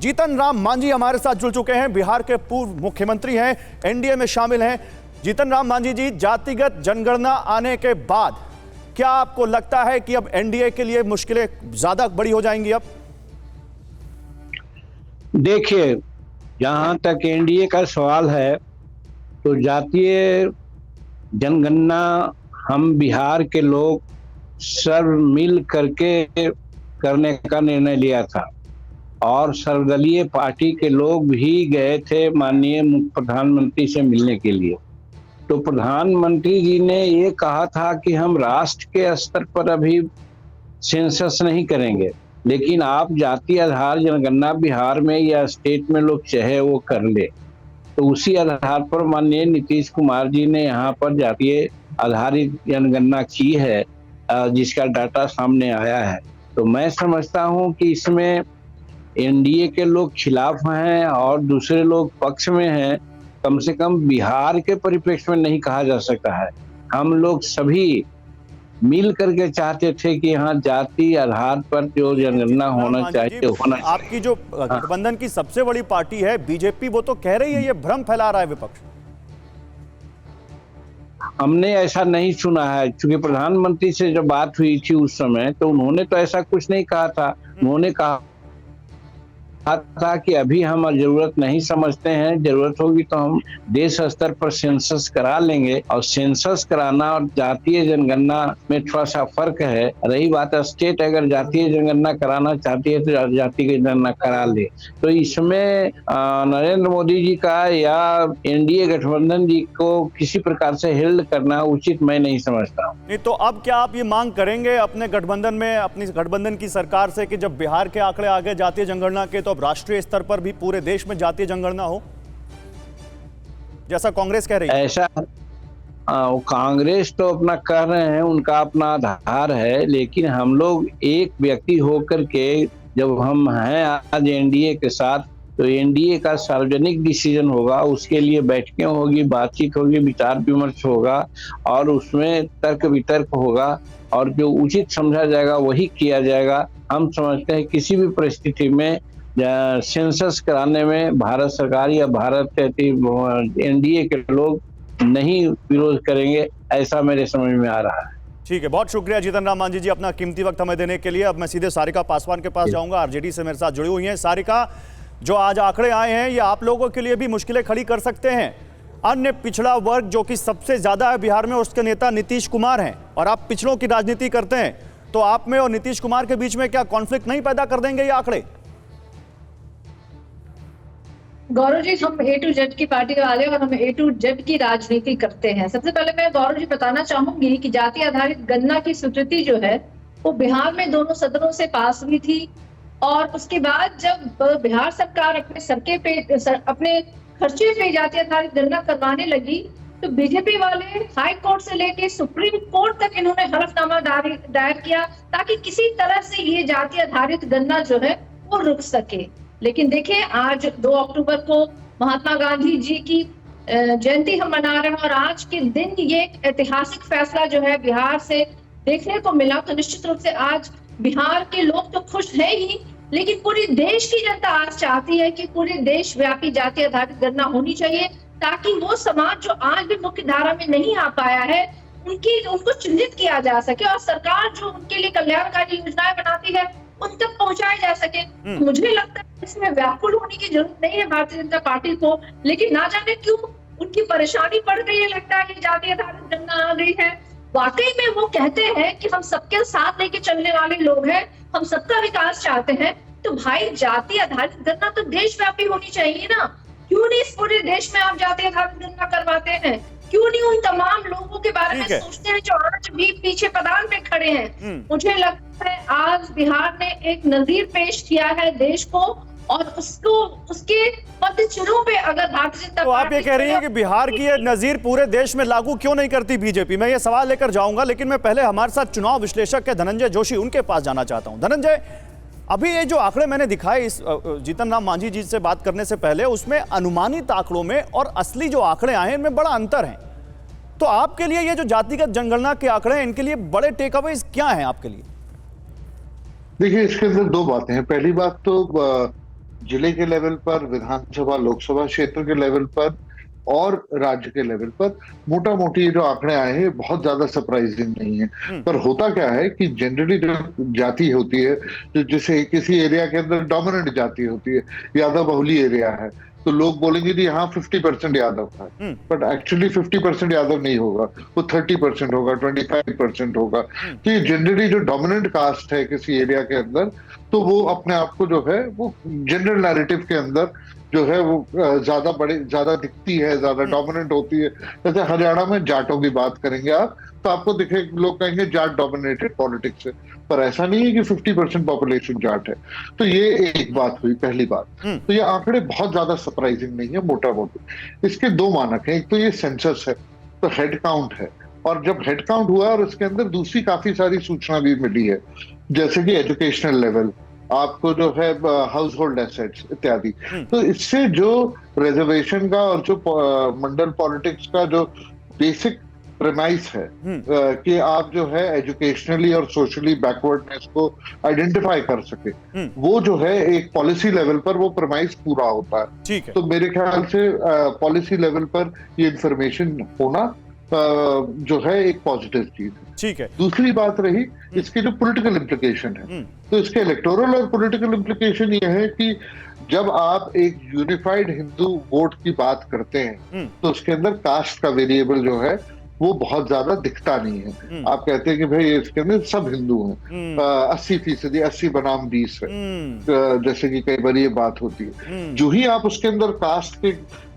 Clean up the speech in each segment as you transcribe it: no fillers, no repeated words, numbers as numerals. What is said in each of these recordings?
जीतन राम मांझी हमारे साथ जुड़ चुके हैं, बिहार के पूर्व मुख्यमंत्री हैं, एनडीए में शामिल हैं। जीतन राम मांझी जी, जातिगत जनगणना आने के बाद क्या आपको लगता है कि अब एनडीए के लिए मुश्किलें ज्यादा बड़ी हो जाएंगी? अब देखिए, जहां तक एनडीए का सवाल है तो जातीय जनगणना हम बिहार के लोग सर्व मिल करके करने का निर्णय लिया था और सर्वदलीय पार्टी के लोग भी गए थे माननीय प्रधानमंत्री से मिलने के लिए। तो प्रधानमंत्री जी ने ये कहा था कि हम राष्ट्र के स्तर पर अभी सेंसस नहीं करेंगे, लेकिन आप जातीय आधार जनगणना बिहार में या स्टेट में लोग चाहे वो कर ले। तो उसी आधार पर माननीय नीतीश कुमार जी ने यहाँ पर जातीय आधारित जनगणना की है, जिसका डाटा सामने आया है। तो मैं समझता हूँ कि इसमें एनडीए के लोग खिलाफ हैं और दूसरे लोग पक्ष में हैं। कम से कम बिहार के परिप्रेक्ष्य में नहीं कहा जा सकता है। हम लोग सभी मिल करके चाहते थे कि यहाँ जाति आधार पर जो जनगणना होना चाहिए होना चाहिए। आपकी जो गठबंधन की सबसे बड़ी पार्टी है बीजेपी, वो तो कह रही है ये भ्रम फैला रहा है विपक्ष। हमने ऐसा नहीं सुना है, क्योंकि प्रधानमंत्री से जब बात हुई थी उस समय तो उन्होंने तो ऐसा कुछ नहीं कहा था। उन्होंने कहा था कि अभी हम जरूरत नहीं समझते हैं, जरूरत होगी तो हम देश स्तर पर सेंसस करा लेंगे। और सेंसस कराना और जातीय जनगणना में थोड़ा सा फर्क है। रही बात स्टेट अगर जातीय जनगणना कराना चाहती है तो जातीय जनगणना करा ले। तो इसमें नरेंद्र मोदी जी का या एनडीए गठबंधन जी को किसी प्रकार से हेल्ड करना उचित मैं नहीं समझता हूँ। नहीं तो अब क्या आप ये मांग करेंगे अपने गठबंधन में, अपनी गठबंधन की सरकार से कि जब बिहार के आंकड़े आ गए जातीय जनगणना के, तो अब राष्ट्रीय स्तर पर भी पूरे देश में जातीय जनगणना हो, जैसा कांग्रेस कह रही है? ऐसा कांग्रेस तो अपना कर रहे हैं, उनका अपना आधार है, लेकिन हम लोग एक व्यक्ति होकर के जब हम हैं आज एनडीए के साथ, तो एनडीए का सार्वजनिक डिसीजन होगा, उसके लिए बैठकें होगी, बातचीत होगी, विचार विमर्श होगा और उसमें तर्क वितर्क होगा और जो उचित समझा जाएगा वही किया जाएगा। हम समझते हैं किसी भी परिस्थिति में सेंसस कराने में भारत सरकार या भारत एनडीए के लोग नहीं विरोध करेंगे, ऐसा मेरे समझ में आ रहा है। ठीक है, बहुत शुक्रिया जीतन राम मांझी जी अपना कीमती वक्त हमें देने के लिए। अब मैं सीधे सारिका पासवान के पास जाऊंगा, आरजेडी से मेरे साथ जुड़ी हुई हैं। सारिका, जो आज आंकड़े आए हैं ये आप लोगों के लिए भी मुश्किलें खड़ी कर सकते हैं। अन्य पिछड़ा वर्ग जो कि सबसे ज्यादा है बिहार में, उसके नेता नीतीश कुमार हैं और आप पिछड़ों की राजनीति करते हैं, तो आप में और नीतीश कुमार के बीच में क्या कॉन्फ्लिक्ट नहीं पैदा कर देंगे ये आंकड़े? गौरव जी, हम ए टू जेड की पार्टी वाले और हम ए टू जेड की राजनीति करते हैं। सबसे पहले मैं गौरव जी बताना चाहूंगी कि जाति आधारित गणना की स्वीकृति जो है वो बिहार में दोनों सदनों से पास हुई थी और उसके बाद जब बिहार सरकार अपने खर्चे पे जाति आधारित गणना करवाने लगी तो बीजेपी वाले हाई कोर्ट से लेके सुप्रीम कोर्ट तक इन्होंने हलफनामा दायर किया ताकि किसी तरह से ये जाति आधारित गणना जो है वो रुक सके। लेकिन देखिए, आज 2 अक्टूबर को महात्मा गांधी जी की जयंती हम मना रहे हैं और आज के दिन ये ऐतिहासिक फैसला जो है बिहार से देखने को मिला। तो निश्चित रूप से आज बिहार के लोग तो खुश है ही, लेकिन पूरी देश की जनता आज चाहती है कि पूरे देश व्यापी जाति आधारित गणना होनी चाहिए ताकि वो समाज जो आज भी मुख्य धारा में नहीं आ पाया है उनको चिन्हित किया जा सके और सरकार जो उनके लिए कल्याणकारी योजनाएं बनाती है उन तक पहुंचाया जा सके। मुझे लगता है इसमें व्याकुल होने की जरूरत नहीं है भारतीय जनता पार्टी को, लेकिन ना जाने क्यों उनकी परेशानी बढ़ गई है। लगता है कि जाति आधारित गणना आ गई है। वाकई में वो कहते हैं कि हम सबके साथ लेके चलने वाले लोग हैं, हम सबका विकास चाहते हैं, तो भाई जाति आधारित गणना तो देशव्यापी होनी चाहिए ना। क्यों नहीं इस पूरे देश में आप जाति आधारित गणना करवाते हैं? क्यों नहीं उन तमाम लोगों के बारे में सोचते हैं जो आज भी पीछे पदान पे खड़े हैं? मुझे लगता है आज बिहार ने एक नजीर पेश किया है देश को और उसके पदचिन्हों पे अगर भारतीय जनता तो आप ये कह रही हैं कि बिहार की ये नजीर पूरे देश में लागू क्यों नहीं करती बीजेपी? मैं ये सवाल लेकर जाऊंगा, लेकिन मैं पहले हमारे साथ चुनाव विश्लेषक है धनंजय जोशी, उनके पास जाना चाहता हूं। धनंजय, अभी ये जो आंकड़े मैंने दिखाए इस जीतन राम मांझी जी से बात करने से पहले, उसमें अनुमानित आंकड़ों में और असली जो आंकड़े आए हैं इनमें बड़ा अंतर है। तो आपके लिए ये जो जातिगत जनगणना के आंकड़े हैं इनके लिए बड़े टेक अवेज क्या हैं आपके लिए? देखिए, इसके अंदर 2 बातें हैं। पहली बात तो जिले के लेवल पर, विधानसभा लोकसभा क्षेत्र के लेवल पर और राज्य के लेवल पर मोटा मोटी जो आंकड़े आए हैं बहुत ज्यादा सरप्राइजिंग नहीं है। पर होता क्या है कि जनरली जो जाति होती है, जो जैसे किसी एरिया के अंदर डोमिनेंट जाति होती है, यादव बहुली एरिया है, तो लोग बोलेंगे जी यहाँ 50% यादव है, बट एक्चुअली 50% यादव नहीं होगा, वो 30% होगा, 25% होगा। तो ये जनरली जो डोमिनेंट कास्ट है किसी एरिया के अंदर, तो वो अपने आप को जो है वो जनरल नैरेटिव के अंदर जो है वो ज्यादा दिखती है, ज्यादा डोमिनेंट होती है। जैसे हरियाणा में जाटों की बात करेंगे आप, तो आपको दिखे लोग कहेंगे जाट डोमिनेटेड पॉलिटिक्स है, पर ऐसा नहीं है कि 50% पॉपुलेशन जाट है। तो ये एक बात हुई, पहली बात। तो ये आंकड़े बहुत ज्यादा सरप्राइजिंग नहीं है मोटा मोटी। इसके दो मानक हैं, एक तो ये सेंसस है, तो हेड काउंट है, और जब हेड काउंट हुआ और इसके अंदर दूसरी काफी सारी सूचना भी मिली है, जैसे कि एजुकेशनल लेवल, आपको जो है हाउस होल्ड एसेट्स इत्यादि। तो इससे जो रिजर्वेशन का और जो मंडल पॉलिटिक्स का जो बेसिक प्रेमाइस है कि आप जो है एजुकेशनली और सोशली बैकवर्डनेस को आइडेंटिफाई कर सके, वो जो है एक पॉलिसी लेवल पर वो प्रेमाइस पूरा होता है। ठीक है। तो मेरे ख्याल से पॉलिसी लेवल पर ये इंफॉर्मेशन होना जो है एक पॉजिटिव चीज है। ठीक है। दूसरी बात रही इसके जो पॉलिटिकल इम्प्लीकेशन है, तो इसके इलेक्टोरल और पॉलिटिकल इम्प्लीकेशन ये है कि जब आप एक यूनिफाइड हिंदू वोट की बात करते हैं तो उसके अंदर कास्ट का वेरिएबल जो है वो बहुत ज्यादा दिखता नहीं है। आप कहते हैं कि भाई इसके अंदर सब हिंदू हैं, 80%, 80 बनाम 20 है, जैसे कि कई बार ये बात होती है। जो ही आप उसके अंदर कास्ट के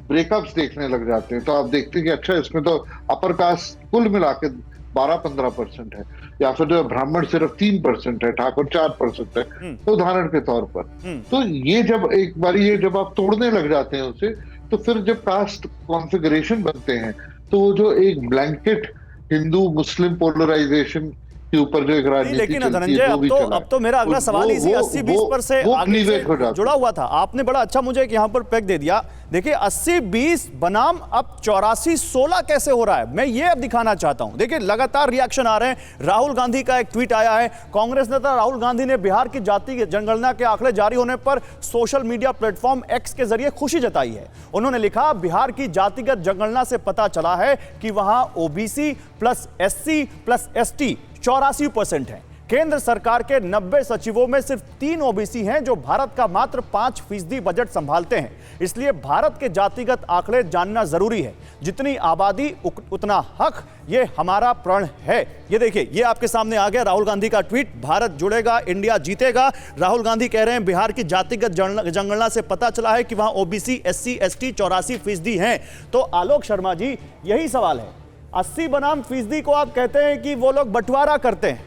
ब्रेकअप्स देखने लग जाते हैं तो आप देखते हैं कि अच्छा इसमें तो अपर कास्ट कुल मिला के 12-15% है, या फिर जो ब्राह्मण सिर्फ 3% है, ठाकुर 4% है, तो उदाहरण के तौर पर। तो ये जब एक बार ये जब आप तोड़ने लग जाते हैं उसे, तो फिर जब कास्ट कॉन्फ़िगरेशन बनते हैं तो वो जो एक ब्लैंकेट हिंदू मुस्लिम पोलराइजेशन के ऊपर जो एक राजनीति लेकिन धनंजय अब तो मेरा अगला सवाल इसी 80-20 पर से आगे से जुड़ा हुआ था। आपने बड़ा अच्छा मुझे यहाँ पर पैक दे दिया। देखिए 80-20 बनाम अब 84-16 कैसे हो रहा है, मैं ये अब दिखाना चाहता हूं। देखिए लगातार रिएक्शन आ रहे हैं। राहुल गांधी का एक ट्वीट आया है। कांग्रेस नेता राहुल गांधी ने बिहार की जाति जनगणना के आंकड़े जारी होने पर सोशल मीडिया प्लेटफॉर्म एक्स के जरिए खुशी जताई है। उन्होंने लिखा, बिहार की जातिगत जनगणना से पता चला है कि वहां OBC plus SC plus ST 84% है। केंद्र सरकार के 90 सचिवों में सिर्फ 3 ओबीसी हैं जो भारत का मात्र 5% बजट संभालते हैं। इसलिए भारत के जातिगत आंकड़े जानना जरूरी है। जितनी आबादी उतना हक, ये हमारा प्रण है। ये देखिए, ये आपके सामने आ गया राहुल गांधी का ट्वीट। भारत जुड़ेगा, इंडिया जीतेगा। राहुल गांधी कह रहे हैं बिहार की जातिगत जनगणना से पता चला है कि वहां ओबीसी एससी एसटी 84% हैं। तो आलोक शर्मा जी, यही सवाल है। 80 बनाम फीसदी को आप कहते हैं कि वो लोग बंटवारा करते हैं,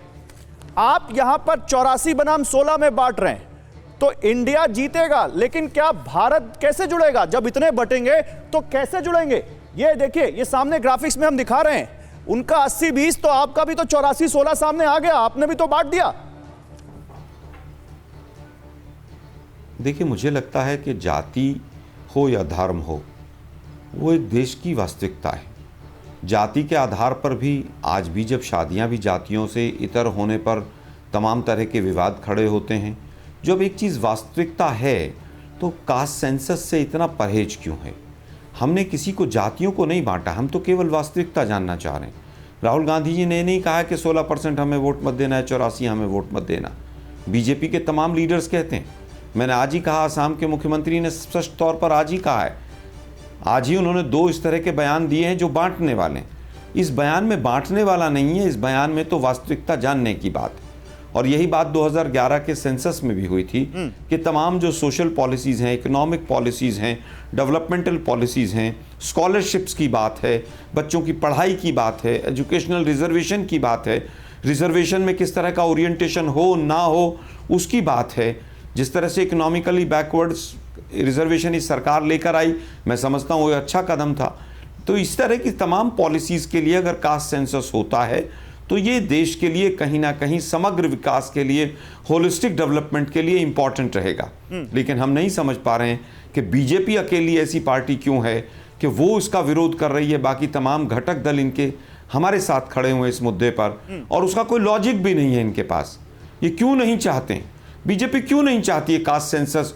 आप यहां पर 84 बनाम 16 में बांट रहे हैं, तो इंडिया जीतेगा, लेकिन क्या भारत कैसे जुड़ेगा? जब इतने बटेंगे तो कैसे जुड़ेंगे? ये देखिए, ये सामने ग्राफिक्स में हम दिखा रहे हैं, उनका 80-20 तो आपका भी तो 84-16 सामने आ गया, आपने भी तो बांट दिया। देखिए, मुझे लगता है कि जाति हो या धर्म हो, वो एक देश की वास्तविकता है। जाति के आधार पर भी आज भी जब शादियां भी जातियों से इतर होने पर तमाम तरह के विवाद खड़े होते हैं। जब एक चीज़ वास्तविकता है तो कास्ट सेंसस से इतना परहेज क्यों है? हमने किसी को जातियों को नहीं बांटा, हम तो केवल वास्तविकता जानना चाह रहे हैं। राहुल गांधी जी ने नहीं कहा कि 16% हमें वोट मत देना है, 84 हमें वोट मत देना। बीजेपी के तमाम लीडर्स कहते हैं। मैंने आज ही कहा, असम के मुख्यमंत्री ने स्पष्ट तौर पर आज ही कहा है, आज ही उन्होंने 2 इस तरह के बयान दिए हैं जो बांटने वाले हैं। इस बयान में बांटने वाला नहीं है, इस बयान में तो वास्तविकता जानने की बात है। और यही बात 2011 के सेंसस में भी हुई थी कि तमाम जो सोशल पॉलिसीज़ हैं, इकोनॉमिक पॉलिसीज़ हैं, डेवलपमेंटल पॉलिसीज़ हैं, स्कॉलरशिप्स की बात है, बच्चों की पढ़ाई की बात है, एजुकेशनल रिजर्वेशन की बात है, रिजर्वेशन में किस तरह का ओरिएंटेशन हो ना हो उसकी बात है। जिस तरह से इकोनॉमिकली बैकवर्ड्स रिजर्वेशन इस सरकार लेकर आई, मैं समझता हूँ वो अच्छा कदम था। तो इस तरह की तमाम पॉलिसीज़ के लिए अगर कास्ट सेंसस होता है तो ये देश के लिए कहीं ना कहीं समग्र विकास के लिए, होलिस्टिक डेवलपमेंट के लिए इम्पॉर्टेंट रहेगा। लेकिन हम नहीं समझ पा रहे हैं कि बीजेपी अकेली ऐसी पार्टी क्यों है कि वो इसका विरोध कर रही है। बाकी तमाम घटक दल इनके हमारे साथ खड़े हुए इस मुद्दे पर, और उसका कोई लॉजिक भी नहीं है इनके पास। ये क्यों नहीं चाहते? बीजेपी क्यों नहीं चाहती है कास्ट सेंसस